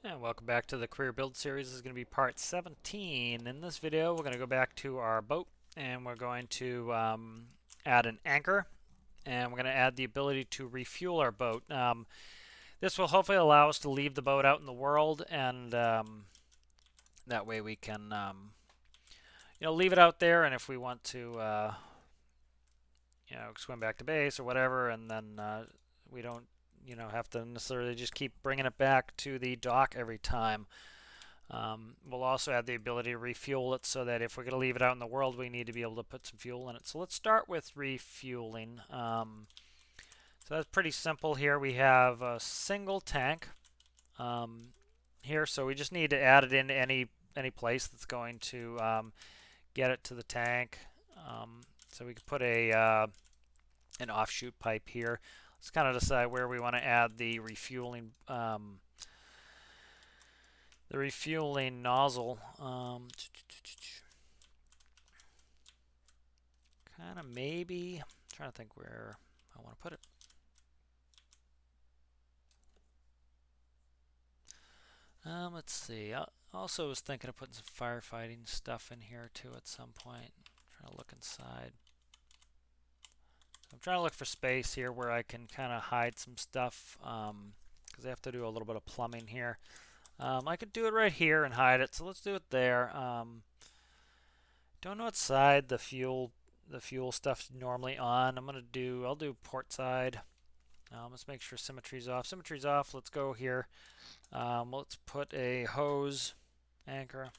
And welcome back to the Career Build Series. This is going to be part 17. In this video, we're going to go back to our boat and we're going to add an anchor, and we're going to add the ability to refuel our boat. This will hopefully allow us to leave the boat out in the world, and that way we can leave it out there, and if we want to swim back to base or whatever, and then we don't have to necessarily just keep bringing it back to the dock every time. We'll also add the ability to refuel it so that if we're going to leave it out in the world, we need to be able to put some fuel in it. So let's start with refueling. So that's pretty simple here. We have a single tank here, so we just need to add it into any place that's going to get it to the tank. So we could put an offshoot pipe here. Let's kind of decide where we want to add the refueling nozzle. Kind of maybe. I'm trying to think where I want to put it. Let's see. I also was thinking of putting some firefighting stuff in here too at some point. Trying to look inside. I'm trying to look for space here where I can kind of hide some stuff, because I have to do a little bit of plumbing here. I could do it right here and hide it, so let's do it there. Don't know what side the fuel stuff's normally on. I'll do port side. Let's make sure symmetry's off. Symmetry's off. Let's go here. Let's put a hose anchor.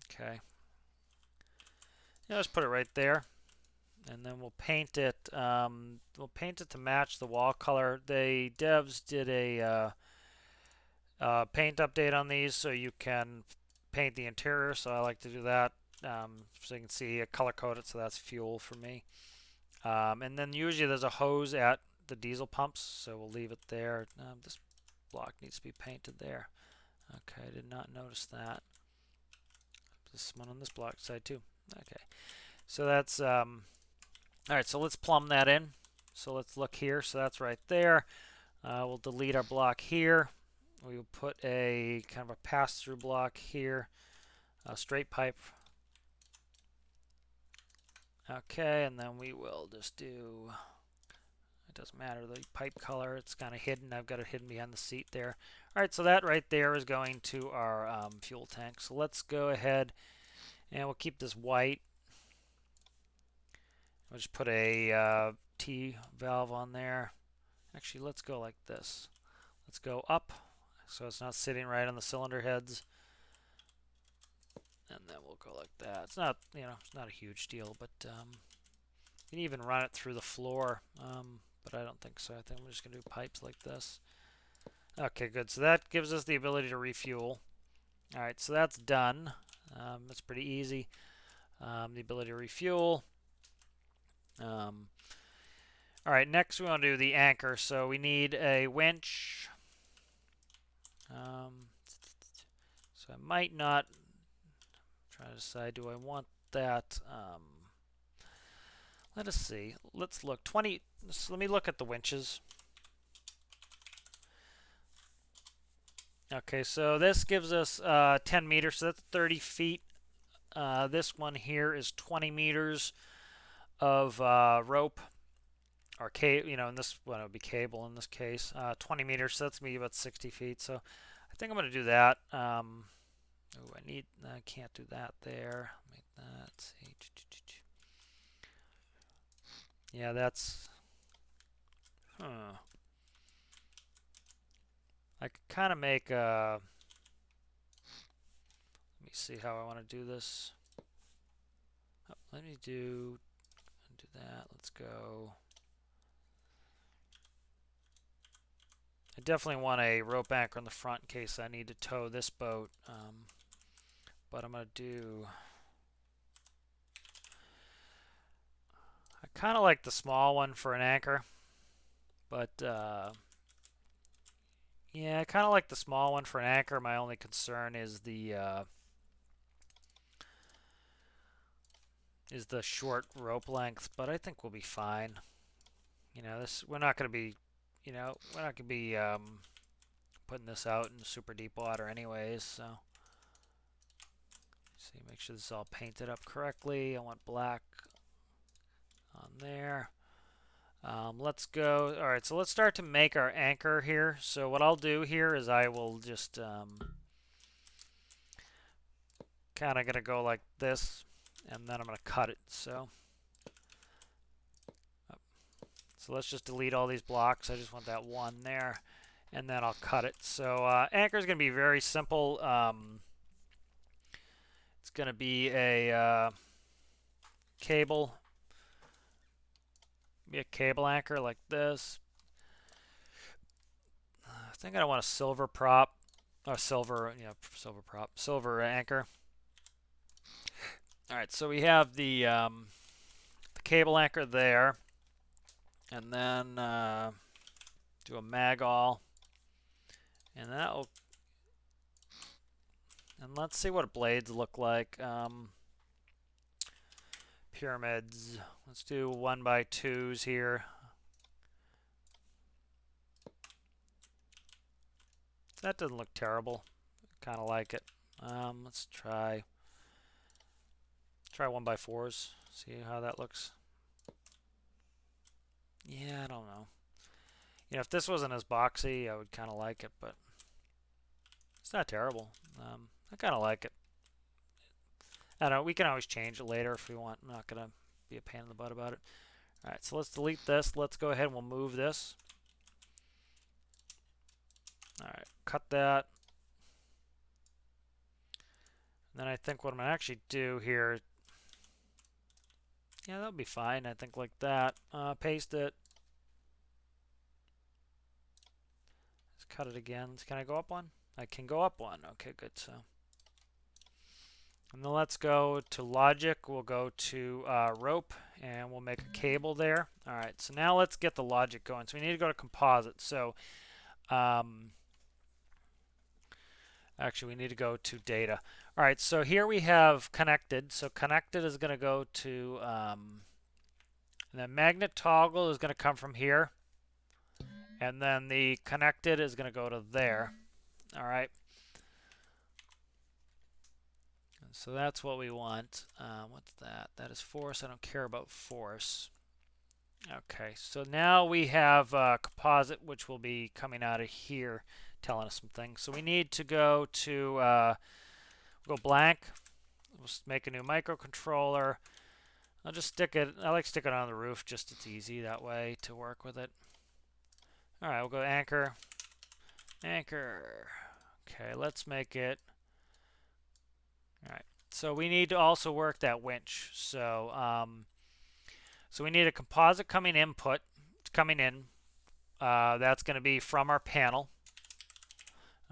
Okay. Yeah, let's put it right there, and then we'll paint it. We'll paint it to match the wall color. The devs did a paint update on these, so you can paint the interior. So I like to do that, so you can see color code it. So that's fuel for me. And then usually there's a hose at the diesel pumps, so we'll leave it there. This block needs to be painted there. Okay, I did not notice that. This one on this block side too. Okay, so that's all right. So let's plumb that in. So let's look here. So that's right there. We'll delete our block here. We will put a kind of a pass-through block here, a straight pipe. Okay, and then we will just do, it doesn't matter the pipe color, it's kind of hidden. I've got it hidden behind the seat there. All right, so that right there is going to our fuel tank. So let's go ahead and we'll keep this white. We'll just put a T valve on there. Actually, let's go like this. Let's go up so it's not sitting right on the cylinder heads. And then we'll go like that. It's not, it's not a huge deal, but you can even run it through the floor, but I don't think so. I think we're just going to do pipes like this. Okay, good. So that gives us the ability to refuel. All right, so that's done. That's pretty easy. The ability to refuel. All right, next we want to do the anchor. So we need a winch. So I might not try to decide, do I want that? Let us see. Let's look. 20. So let me look at the winches. Okay, so this gives us 10 meters, so that's 30 feet. This one here is 20 meters of rope, or cable. In this one it would be cable in this case. 20 meters, so that's maybe about 60 feet. So I think I'm going to do that. I can't do that there. Make that. Let's see. Yeah, that's. I could kind of make a. Let me see how I want to do this. Oh, let me do that. Let's go. I definitely want a rope anchor on the front in case I need to tow this boat. But I'm going to do. I kind of like the small one for an anchor, but yeah, I kind of like the small one for an anchor. My only concern is the short rope length, but I think we'll be fine. We're not going to be, you know, we're not going to be putting this out in super deep water anyways, so see, make sure this is all painted up correctly. I want black on there. Let's go. All right, so let's start to make our anchor here. So what I'll do here is I will just kind of going to go like this, and then I'm going to cut it. So let's just delete all these blocks. I just want that one there, and then I'll cut it. So anchor is going to be very simple. It's going to be a cable. Be a cable anchor like this. I think I want a silver prop, or silver, silver prop, silver anchor. All right, so we have the cable anchor there, and then do a mag all, and that'll. And let's see what blades look like. Pyramids. Let's do 1x2s here. That doesn't look terrible. Kind of like it. Let's try 1x4s. See how that looks. Yeah, I don't know. You know, if this wasn't as boxy, I would kind of like it, but it's not terrible. I kind of like it. I don't know. We can always change it later if we want. I'm not gonna be a pain in the butt about it. All right, so let's delete this. Let's go ahead and we'll move this. All right, cut that. And then I think what I'm gonna actually do here, yeah, that'll be fine. I think like that. Paste it. Let's cut it again. Can I go up one? I can go up one. Okay, good. So, and then let's go to logic. We'll go to rope, and we'll make a cable there. All right. So now let's get the logic going. So we need to go to composite. So, actually, we need to go to data. All right. So here we have connected. So connected is going to go to, and then magnet toggle is going to come from here. And then the connected is going to go to there. All right. So that's what we want. What's that? That is force. I don't care about force. Okay, so now we have composite, which will be coming out of here, telling us some things. So we need to go to go blank. We'll make a new microcontroller. I'll just stick it. I like sticking it on the roof, just it's easy that way to work with it. All right, we'll go anchor. Anchor. Okay, let's make it. All right. So we need to also work that winch. So so we need a composite coming in. That's going to be from our panel.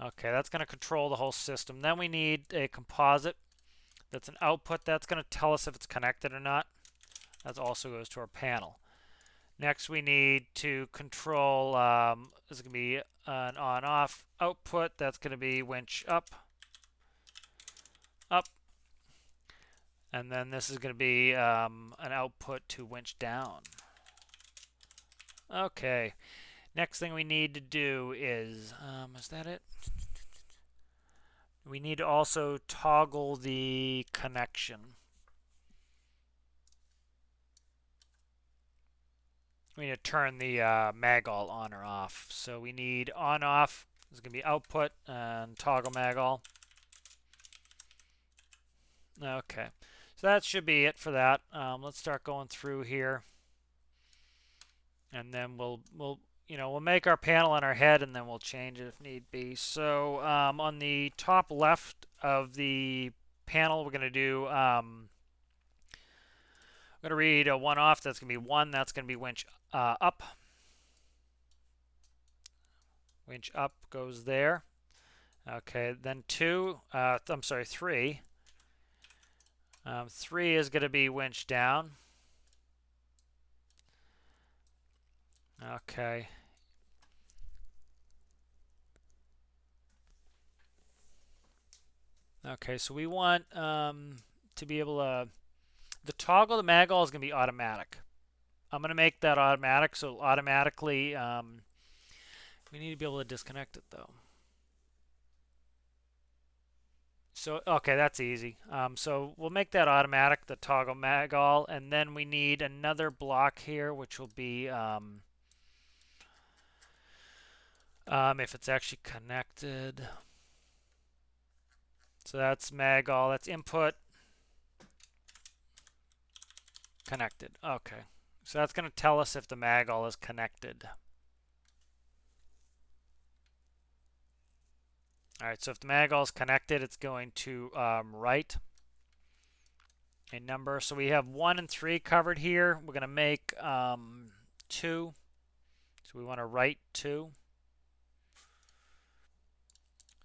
Okay, that's going to control the whole system. Then we need a composite that's an output. That's going to tell us if it's connected or not. That also goes to our panel. Next, we need to control, this is going to be an on-off output. That's going to be winch up, up. And then this is going to be an output to winch down. Okay. Next thing we need to do is that it? We need to also toggle the connection. We need to turn the magall on or off. So we need on-off. This is going to be output and toggle magall. Okay. So that should be it for that. Let's start going through here. And then we'll make our panel on our head, and then we'll change it if need be. So on the top left of the panel, we're going to do, I'm going to read a 1 off. That's going to be 1. That's going to be winch up. Winch up goes there. Okay, then 2, I'm sorry, 3. 3 is going to be winch down. Okay. Okay, so we want to be able to, the toggle, the magall is going to be automatic. I'm going to make that automatic, so automatically We need to be able to disconnect it though. So, okay, that's easy. So we'll make that automatic, the toggle mag all, and then we need another block here, which will be if it's actually connected. So that's mag all, that's input connected. Okay, so that's going to tell us if the mag all is connected. All right, so if the mag all is connected, it's going to write a number. So we have 1 and 3 covered here. We're going to make 2. So we want to write 2.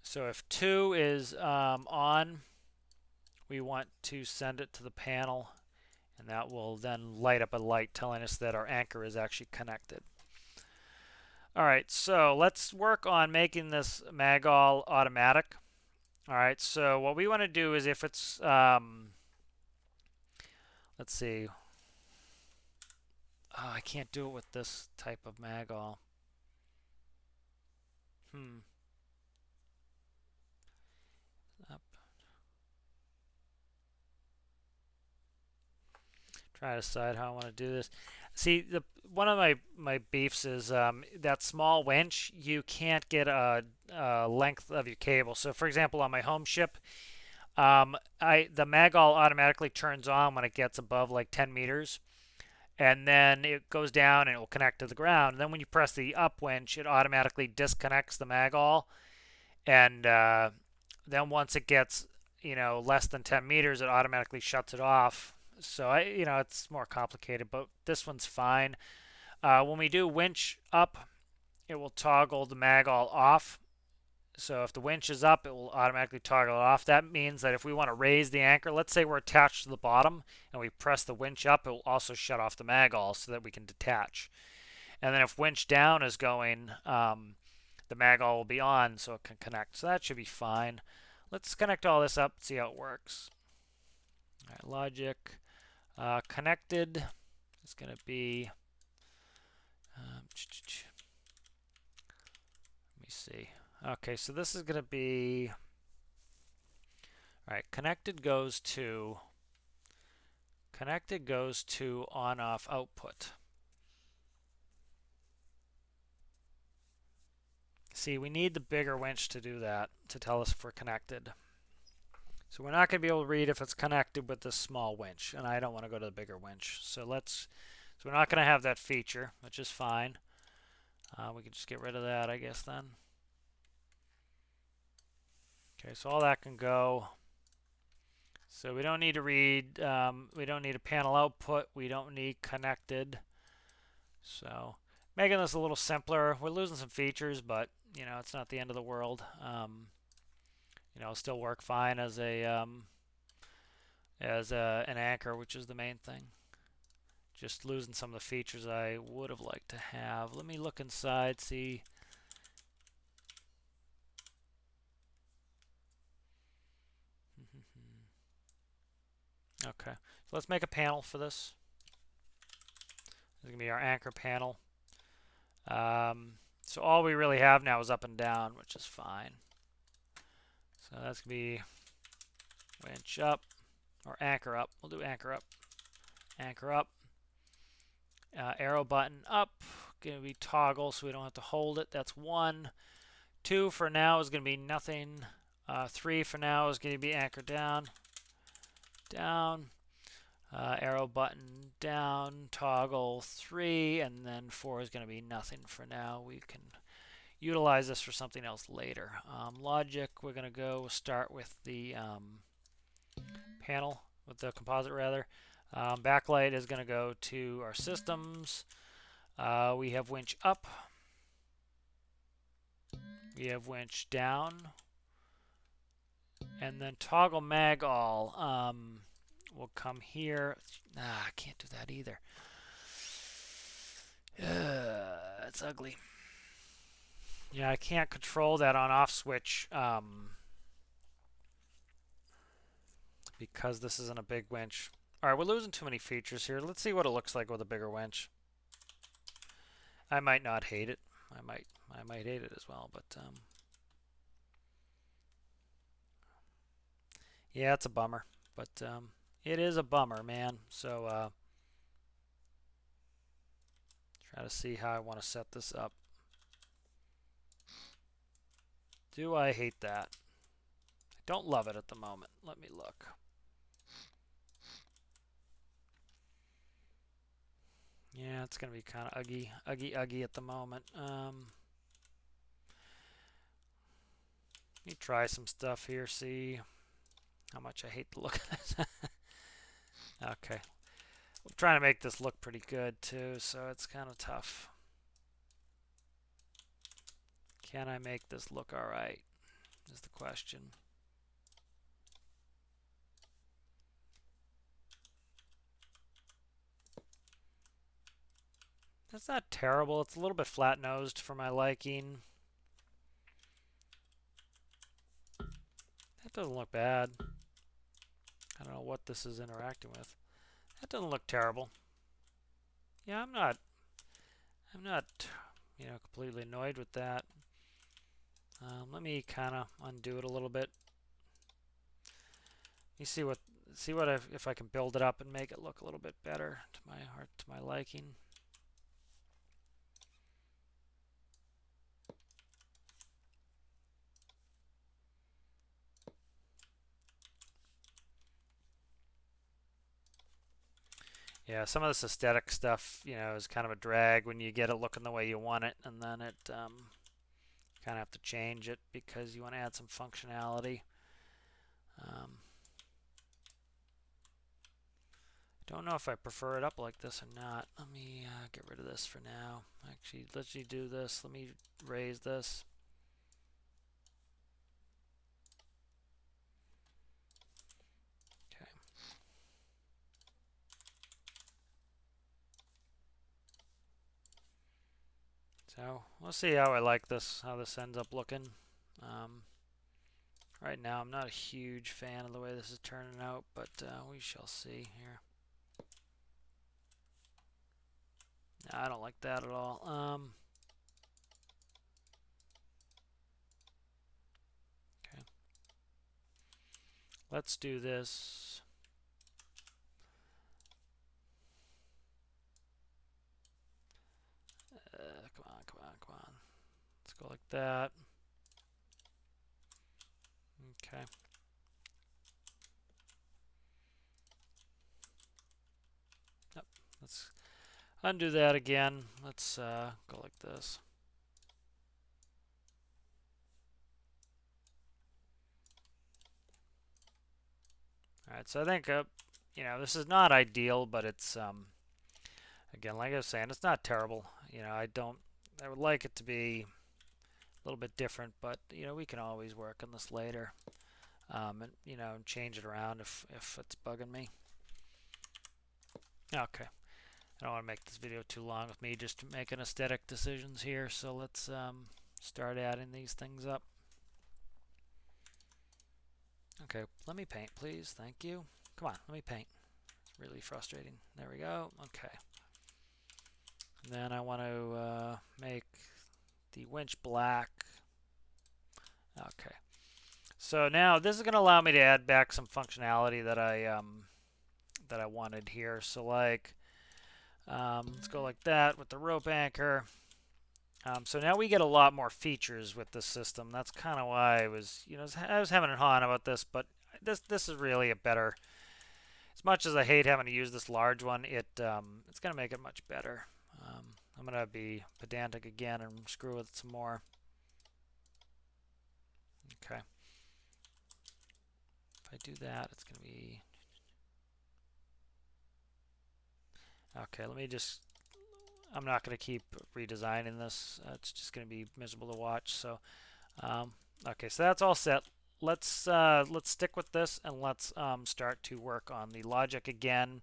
So if 2 is on, we want to send it to the panel, and that will then light up a light telling us that our anchor is actually connected. All right, so let's work on making this mag all automatic. All right, so what we want to do is if it's, let's see. Oh, I can't do it with this type of mag all. Up. Try to decide how I want to do this. See, one of my beefs is that small winch. You can't get a length of your cable. So, for example, on my home ship, the mag all automatically turns on when it gets above like 10 meters, and then it goes down and it will connect to the ground. And then when you press the up winch, it automatically disconnects the mag all, and then once it gets less than 10 meters, it automatically shuts it off. So it's more complicated, but this one's fine. When we do winch up, it will toggle the mag all off. So if the winch is up, it will automatically toggle it off. That means that if we want to raise the anchor, let's say we're attached to the bottom and we press the winch up, it will also shut off the mag all so that we can detach. And then if winch down is going, the mag all will be on so it can connect. So that should be fine. Let's connect all this up and see how it works. All right, logic. Connected is going to be, let me see. Okay, so this is going to be, all right, connected goes to on-off output. See, we need the bigger winch to do that, to tell us if we're connected. So we're not going to be able to read if it's connected with this small winch, and I don't want to go to the bigger winch. So we're not going to have that feature, which is fine. We can just get rid of that, I guess, then. Okay, so all that can go. So we don't need to read, we don't need a panel output, we don't need connected. So making this a little simpler. We're losing some features, but it's not the end of the world. It'll still work fine as an anchor, which is the main thing. Just losing some of the features I would have liked to have. Let me look inside, see. Okay, so let's make a panel for this. This is going to be our anchor panel. So all we really have now is up and down, which is fine. So that's going to be winch up, or anchor up. We'll do anchor up. Anchor up. Arrow button up. Going to be toggle, so we don't have to hold it. That's 1. 2 for now is going to be nothing. 3 for now is going to be anchor down. Down. Arrow button down, toggle 3, and then 4 is going to be nothing for now. We can utilize this for something else later. Logic, we're going to start with the panel, with the composite rather. Backlight is going to go to our systems. We have winch up. We have winch down. And then toggle mag all. We'll come here. I can't do that either. It's ugly. Yeah, I can't control that on-off switch because this isn't a big winch. All right, we're losing too many features here. Let's see what it looks like with a bigger winch. I might not hate it. I might hate it as well, but yeah, it's a bummer. But it is a bummer, man. So try to see how I want to set this up. Do I hate that? I don't love it at the moment. Let me look. Yeah, it's going to be kind of uggy at the moment. Let me try some stuff here, see how much I hate the look of this. Okay. I'm trying to make this look pretty good too, so it's kind of tough. Can I make this look all right? Is the question. That's not terrible. It's a little bit flat-nosed for my liking. That doesn't look bad. I don't know what this is interacting with. That doesn't look terrible. Yeah, I'm not, completely annoyed with that. Let me kind of undo it a little bit. Let me see what if I can build it up and make it look a little bit better to my heart, to my liking. Yeah, some of this aesthetic stuff, is kind of a drag when you get it looking the way you want it, and then it kind of have to change it because you want to add some functionality. Don't know if I prefer it up like this or not. Let me get rid of this for now. Actually, let's do this. Let me raise this. Okay. So we'll see how I like this, how this ends up looking. Right now, I'm not a huge fan of the way this is turning out, but we shall see here. No, I don't like that at all. Okay. Let's do this. Come on. Let's go like that. Okay. Yep. Let's undo that again. Let's go like this. All right. So I think this is not ideal, but it's again, like I was saying, it's not terrible. I would like it to be a little bit different, but we can always work on this later, and change it around if it's bugging me. Okay, I don't want to make this video too long with me just making aesthetic decisions here, so let's start adding these things up. Okay, let me paint, please. Thank you. Come on, let me paint. It's really frustrating. There we go. Okay. And then I want to make the winch black. Okay. So now this is going to allow me to add back some functionality that I wanted here. So like, let's go like that with the rope anchor. So now we get a lot more features with this system. That's kind of why I was having a hawing about this, but this is really a better. As much as I hate having to use this large one, it's going to make it much better. I'm going to be pedantic again and screw with it some more. Okay. If I do that, it's going to be... Okay, let me just... I'm not going to keep redesigning this. It's just going to be miserable to watch. So, okay, so that's all set. Let's stick with this and let's start to work on the logic again.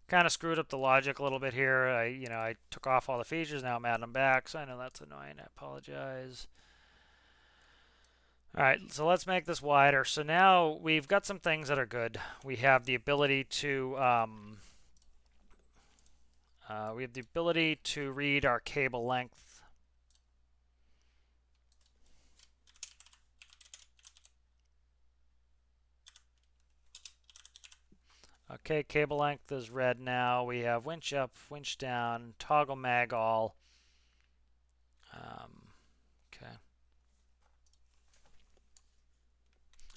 Kind of screwed up the logic a little bit here. I took off all the features. Now I'm adding them back, so I know that's annoying. I apologize. All right, so let's make this wider. So now we've got some things that are good. We have the ability to read our cable length. Okay, cable length is red now. We have winch up, winch down, toggle mag all. Okay.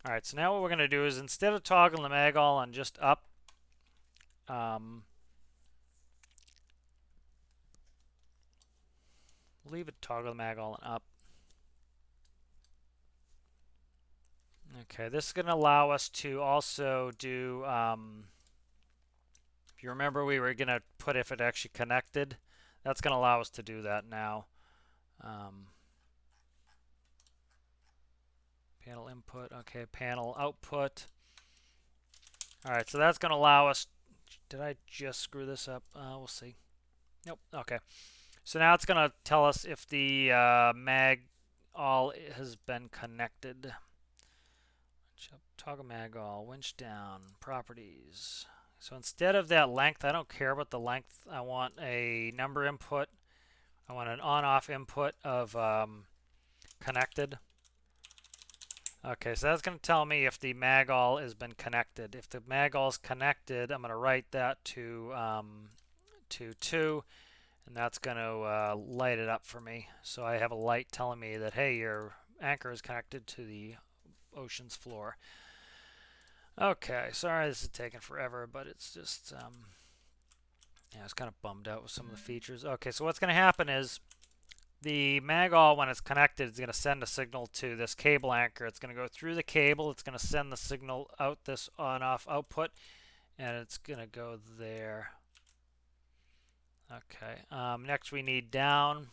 All right, so now what we're going to do is instead of toggling the mag all on just up, leave it toggle the mag all on up. Okay, this is going to allow us to also do, if you remember we were going to put if it actually connected, that's going to allow us to do that now. Panel input, okay, panel output. All right, so that's going to allow us, did I just screw this up? We'll see. Nope, okay. So now it's going to tell us if the mag all has been connected. Toggle mag all, winch down, properties. So instead of that length, I don't care about the length. I want a number input. I want an on-off input of connected. Okay, so that's going to tell me if the mag all has been connected. If the mag all is connected, I'm going to write that to 2, and that's going to light it up for me. So I have a light telling me that, hey, your anchor is connected to the ocean's floor. Okay, sorry this is taking forever, but it's just, yeah, I was kind of bummed out with some of the features. Okay, so what's going to happen is the mag all, when it's connected, is going to send a signal to this cable anchor. It's going to go through the cable. It's going to send the signal out this on-off output, and it's going to go there. Okay, next we need down,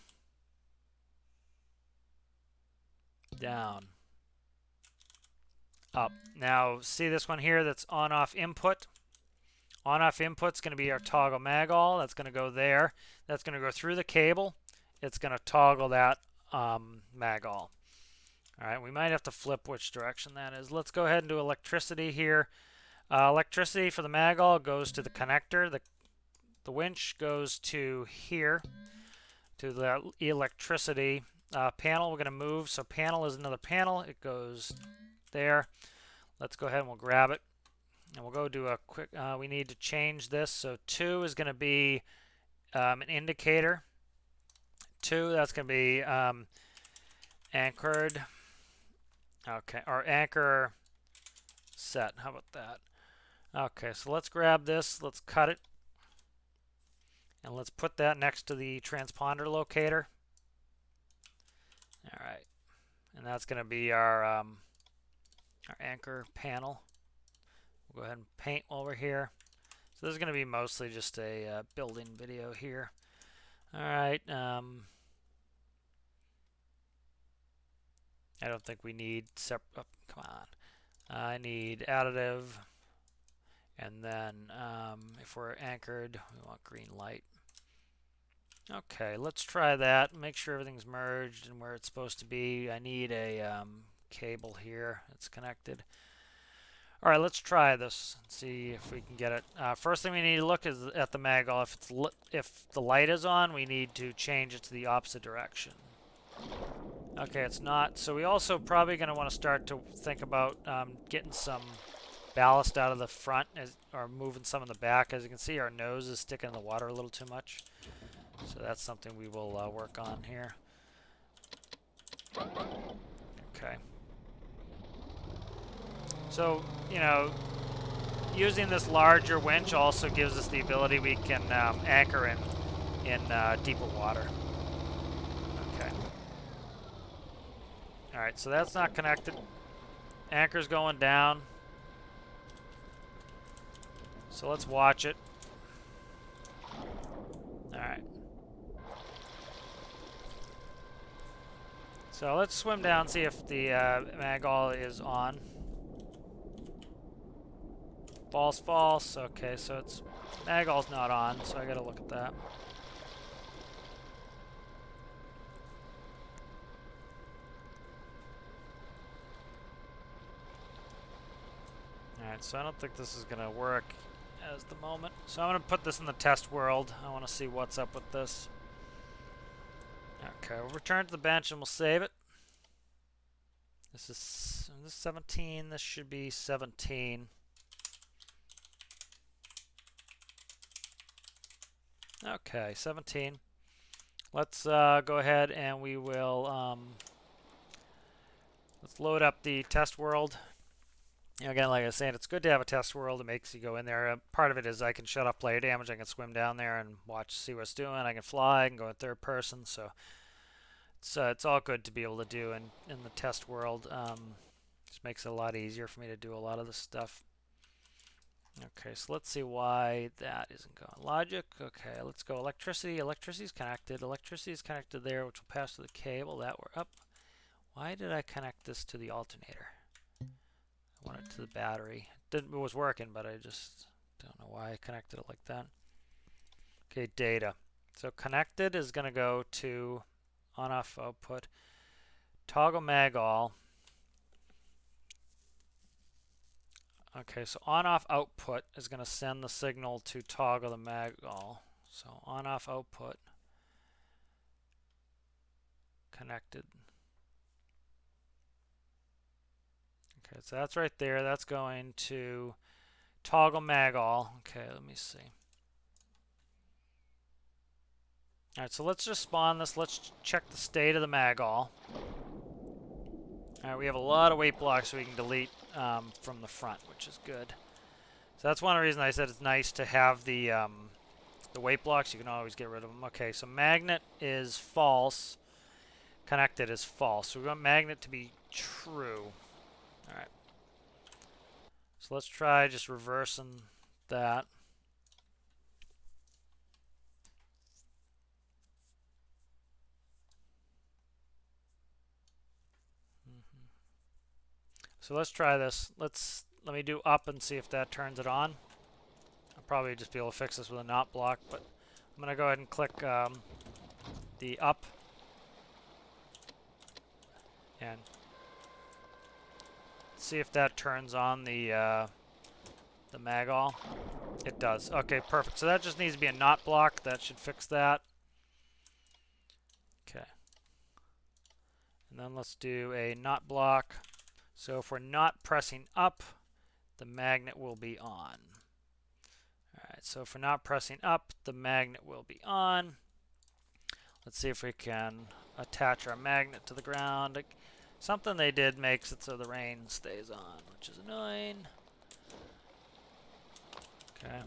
down, up. Now, see this one here that's on-off input? On-off input's going to be our toggle mag all. That's going to go there. That's going to go through the cable. It's going to toggle that mag all. All right, we might have to flip which direction that is. Let's go ahead and do electricity here. Electricity for the mag all goes to the connector. The winch goes to here, to the electricity panel. We're going to move, so panel is another panel. It goes there. Let's go ahead and we'll grab it. And we'll go do a quick, we need to change this. So 2 is going to be an indicator. 2, that's going to be anchored. Okay, or anchor set. How about that? Okay, so let's grab this. Let's cut it. And let's put that next to the transponder locator. All right. And that's going to be our anchor panel. We'll go ahead and paint while we're here. So this is going to be mostly just a building video here. All right. I don't think we need separate. Oh, come on. I need additive. And then if we're anchored, we want green light. Okay, let's try that. Make sure everything's merged and where it's supposed to be. I need a cable here. It's connected. All right, let's try this and see if we can get it. First thing we need to look is at the mag all. If the light is on, we need to change it to the opposite direction. Okay, it's not. So we also probably going to want to start to think about getting some ballast out of the front or moving some in the back. As you can see, our nose is sticking in the water a little too much. So that's something we will work on here. Okay. So, you know, using this larger winch also gives us the ability we can anchor in deeper water. Okay. All right, so that's not connected. Anchor's going down. So let's watch it. All right. So let's swim down, see if the mag all is on. False, false. Okay, so it's mag all's not on, so I gotta look at that. Alright, so I don't think this is gonna work as the moment. So I'm gonna put this in the test world. I wanna see what's up with this. Okay, we'll return to the bench and we'll save it. This is 17, this should be 17. Okay, 17. Let's go ahead and we will let's load up the test world. You know, again, like I was saying, it's good to have a test world. It makes you go in there. Part of it is I can shut off player damage. I can swim down there and watch, see what it's doing. I can fly. I can go in third person. So it's all good to be able to do in the test world. Just makes it a lot easier for me to do a lot of this stuff. Okay, so let's see why that isn't going. Logic, okay, let's go electricity. Electricity is connected. Electricity is connected there, which will pass through the cable. That we're up. Why did I connect this to the alternator? I want it to the battery. It was working, but I just don't know why I connected it like that. Okay, data. So connected is going to go to on-off output. Toggle mag all. Okay, so on-off output is going to send the signal to toggle the mag all. So on-off output connected. Okay, so that's right there. That's going to toggle mag all. Okay, let me see. All right, so let's just spawn this. Let's check the state of the mag all. All right, we have a lot of weight blocks so we can delete from the front, which is good. So that's one of the reasons I said it's nice to have the weight blocks. You can always get rid of them. Okay, so magnet is false. Connected is false. So we want magnet to be true. All right. So let's try just reversing that. So let's try this. Let me do up and see if that turns it on. I'll probably just be able to fix this with a not block, but I'm gonna go ahead and click the up and see if that turns on the mag all. It does. Okay, perfect. So that just needs to be a not block. That should fix that. Okay. And then let's do a not block. So if we're not pressing up, the magnet will be on. Alright, so if we're not pressing up, the magnet will be on. Let's see if we can attach our magnet to the ground. Something they did makes it so the rain stays on, which is annoying. Okay.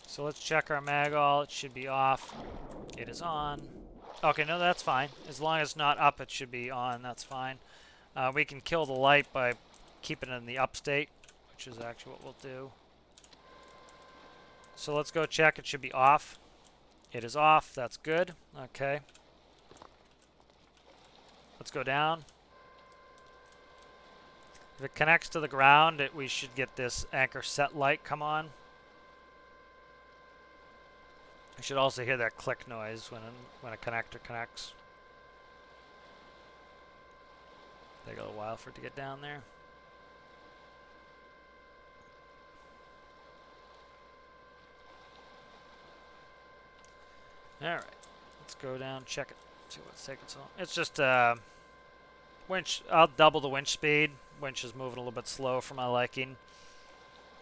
So let's check our mag all. It should be off. It is on. Okay, no, that's fine. As long as it's not up, it should be on. That's fine. We can kill the light by keeping it in the up state, which is actually what we'll do. So let's go check. It should be off. It is off. That's good. Okay. Let's go down. If it connects to the ground, we should get this anchor set light come on. You should also hear that click noise when a connector connects. Take a little while for it to get down there. Alright, let's go down, check it, see what's taking so long. It's just winch. I'll double the winch speed. Winch is moving a little bit slow for my liking.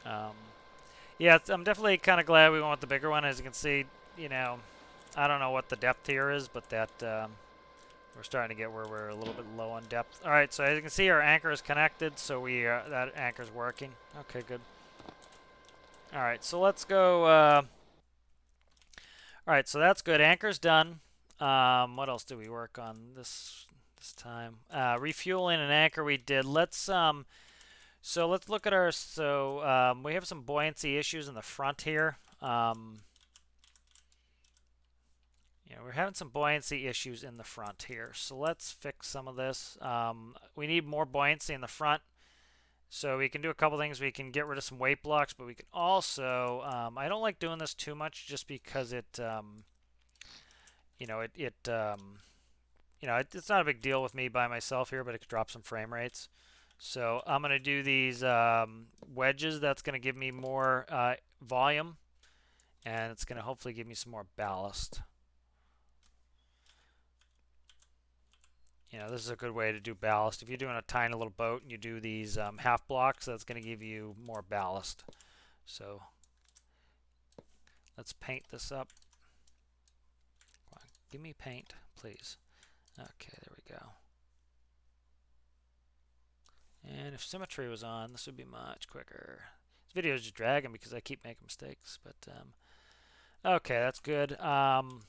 Yeah, I'm definitely kind of glad we went with the bigger one. As you can see, you know, I don't know what the depth here is, but that we're starting to get where we're a little bit low on depth. All right, so as you can see, our anchor is connected, so that anchor's working. Okay, good. All right, so let's go. All right, so that's good. Anchor's done. What else did we work on this time? Refueling an anchor we did. So let's look at our. So we have some buoyancy issues in the front here. Yeah, we're having some buoyancy issues in the front here. So let's fix some of this. We need more buoyancy in the front. So we can do a couple things. We can get rid of some weight blocks, but we can also, I don't like doing this too much just because it's not a big deal with me by myself here, but it could drop some frame rates. So I'm going to do these wedges. That's going to give me more volume, and it's going to hopefully give me some more ballast. You know, this is a good way to do ballast. If you're doing a tiny little boat and you do these half blocks, that's going to give you more ballast. So Let's paint this up. Come on, give me paint, please. Okay, there we go. And if symmetry was on, this would be much quicker. This video is just dragging because I keep making mistakes. But okay, that's good. And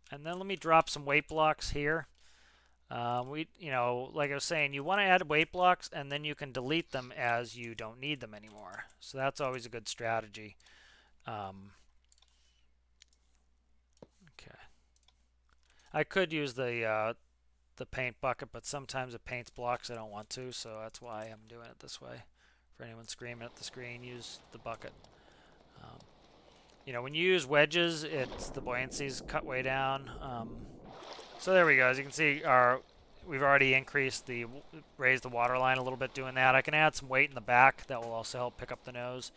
then let me drop some weight blocks here. Like I was saying, you want to add weight blocks, and then you can delete them as you don't need them anymore. So that's always a good strategy. Okay. I could use the paint bucket, but sometimes it paints blocks I don't want to, so that's why I'm doing it this way. For anyone screaming at the screen, use the bucket. When you use wedges, the buoyancy's cut way down. So there we go. As you can see, we've already raised the water line a little bit doing that. I can add some weight in the back. That will also help pick up the nose.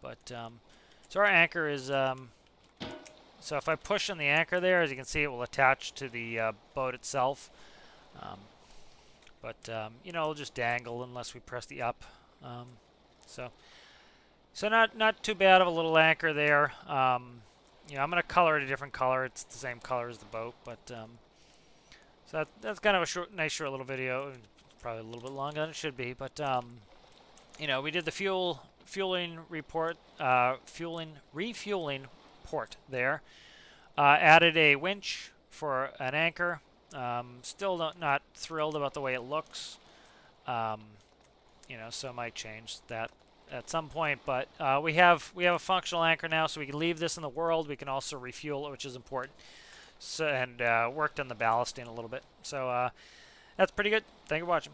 But so our anchor is, so if I push on the anchor there, as you can see, it will attach to the boat itself. It'll just dangle unless we press the up. So not too bad of a little anchor there. I'm going to color it a different color. It's the same color as the boat, but so that's kind of a nice short little video. Probably a little bit longer than it should be, but we did the refueling port there. Added a winch for an anchor. Still not thrilled about the way it looks. So I might change that at some point, but we have a functional anchor now, so we can leave this in the world. We can also refuel it, which is important. So, and worked on the ballasting a little bit. So that's pretty good. Thank you for watching.